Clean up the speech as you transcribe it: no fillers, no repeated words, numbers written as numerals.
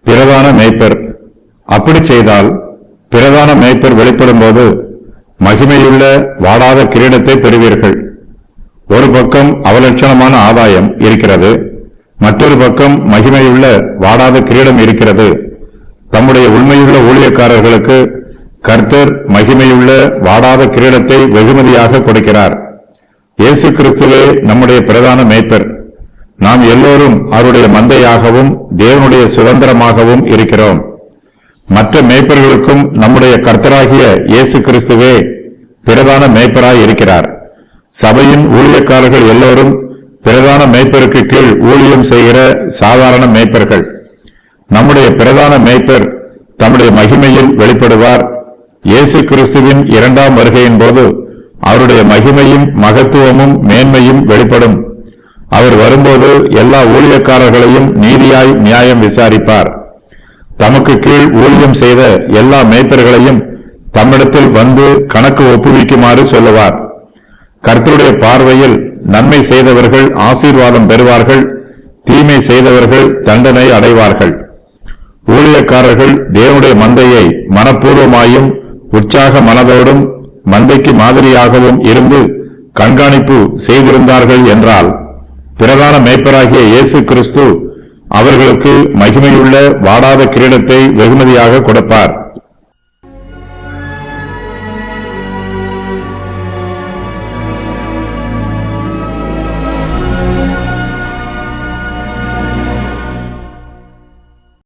பிரதான மேய்ப்பர். அப்படி செய்தால் பிரதான மேய்ப்பர் வெளிப்படும் போது மகிமையுள்ள வாடாத கிரீடத்தை பெறுவீர்கள். ஒரு பக்கம் அவலட்சணமான ஆதாயம் இருக்கிறது, மற்றொரு பக்கம் மகிமையுள்ள வாடாத கிரீடம் இருக்கிறது. தம்முடைய உண்மையுள்ள ஊழியக்காரர்களுக்கு கர்த்தர் மகிமையுள்ள வாடாத கிரீடத்தை வெகுமதியாக கொடுக்கிறார். இயேசு கிறிஸ்துவே நம்முடைய பிரதான மேய்ப்பர். நாம் எல்லோரும் அவருடைய மந்தையாகவும் தேவனுடைய சுதந்திரமாகவும் இருக்கிறோம். மற்ற மேய்ப்பர்களுக்கும் நம்முடைய கர்த்தராகிய இயேசு கிறிஸ்துவே பிரதான மேய்ப்பராய் இருக்கிறார். சபையின் ஊழியக்காரர்கள் எல்லோரும் பிரதான மேய்ப்பருக்கு கீழ் ஊழியம் செய்கிற சாதாரண மேய்ப்பர்கள். நம்முடைய பிரதான மேய்ப்பர் தம்முடைய மகிமையில் வெளிப்படுவார். இயேசு கிறிஸ்துவின் இரண்டாம் வருகையின் போது அவருடைய மகிமையும் மகத்துவமும் மேன்மையும் வெளிப்படும். அவர் வரும்போது எல்லா ஊழியக்காரர்களையும் நீதியாய் நியாயம் விசாரிப்பார். தமக்கு கீழ் ஊழியம் செய்த எல்லா மேய்ப்பர்களையும் தம்மிடத்தில் வந்து கணக்கு ஒப்புவிக்குமாறு சொல்லுவார். கர்த்தருடைய பார்வையில் நன்மை செய்தவர்கள் ஆசீர்வாதம் பெறுவார்கள், தீமை செய்தவர்கள் தண்டனை அடைவார்கள். ஊழியக்காரர்கள் தேவனுடைய மந்தையை மனப்பூர்வமாயும் உற்சாக மனதோடும் மந்தைக்கு மாதிரியாகவும் இருந்து கண்காணிப்பு செய்திருந்தார்கள் என்றால் பிரதான மேய்ப்பராகிய இயேசு கிறிஸ்து அவர்களுக்கு மகிமையுள்ள வாடாத கிரீடத்தை வெகுமதியாக கொடுப்பார்.